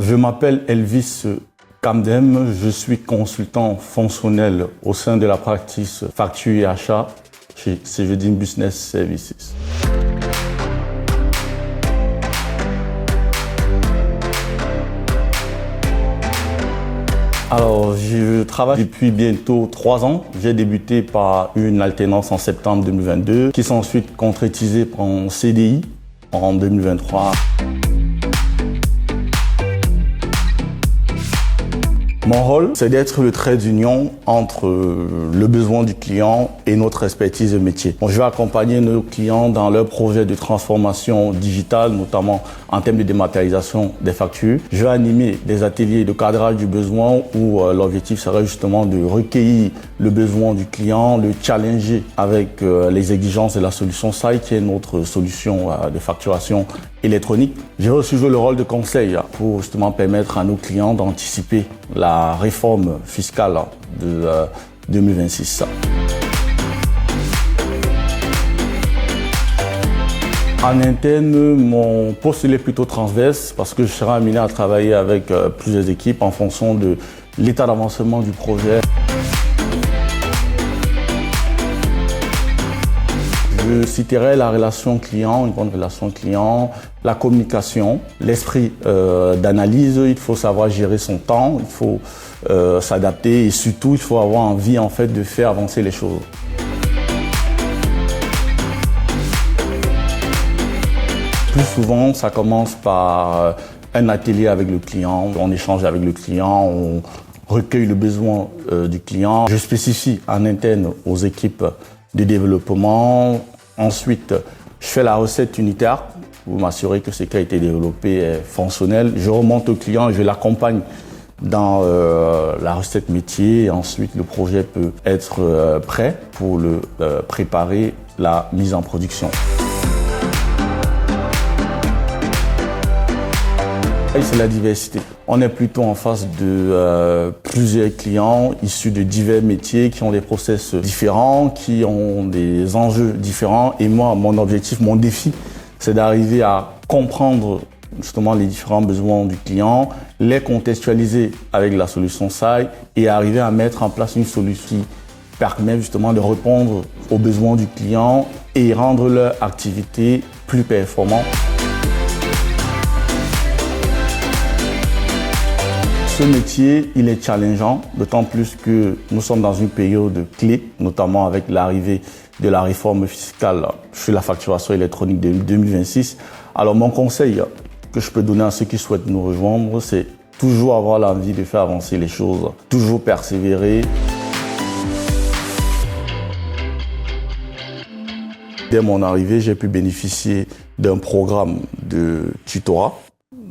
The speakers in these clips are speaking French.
Je m'appelle Elvis Kamdem, je suis consultant fonctionnel au sein de la practice facture et achat chez Cegedim Business Services. Alors, je travaille depuis bientôt 3 ans. J'ai débuté par une alternance en septembre 2022 qui s'est ensuite concrétisée par un CDI en 2023. Mon rôle, c'est d'être le trait d'union entre le besoin du client et notre expertise de métier. Je vais accompagner nos clients dans leurs projets de transformation digitale, notamment en termes de dématérialisation des factures. Je vais animer des ateliers de cadrage du besoin où l'objectif serait justement de recueillir le besoin du client, le challenger avec les exigences de la solution SAI, qui est notre solution de facturation électronique. Je vais aussi jouer le rôle de conseil pour justement permettre à nos clients d'anticiper la réforme fiscale de 2026. En interne, mon poste est plutôt transverse parce que je serai amené à travailler avec plusieurs équipes en fonction de l'état d'avancement du projet. Je citerai la relation client, une bonne relation client, la communication, l'esprit d'analyse. Il faut savoir gérer son temps, il faut s'adapter et surtout il faut avoir envie en fait de faire avancer les choses. Plus souvent, ça commence par un atelier avec le client. On échange avec le client, on recueille le besoin du client. Je spécifie en interne aux équipes de développement. Ensuite, je fais la recette unitaire pour m'assurer que ce qui a été développé est fonctionnel. Je remonte au client, je l'accompagne dans la recette métier. Et ensuite, le projet peut être prêt pour le préparer la mise en production. C'est la diversité. On est plutôt en face de plusieurs clients issus de divers métiers qui ont des process différents, qui ont des enjeux différents. Et moi, mon objectif, mon défi, c'est d'arriver à comprendre justement les différents besoins du client, les contextualiser avec la solution SAI et arriver à mettre en place une solution qui permet justement de répondre aux besoins du client et rendre leur activité plus performante. Ce métier, il est challengeant, d'autant plus que nous sommes dans une période clé, notamment avec l'arrivée de la réforme fiscale sur la facturation électronique de 2026. Alors mon conseil que je peux donner à ceux qui souhaitent nous rejoindre, c'est toujours avoir l'envie de faire avancer les choses, toujours persévérer. Dès mon arrivée, j'ai pu bénéficier d'un programme de tutorat,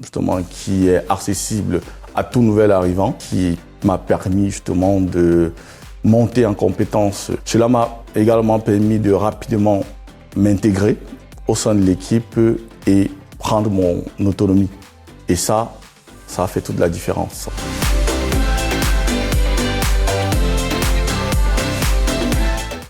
justement, qui est accessible à tout nouvel arrivant, qui m'a permis justement de monter en compétences. Cela m'a également permis de rapidement m'intégrer au sein de l'équipe et prendre mon autonomie. Et ça a fait toute la différence.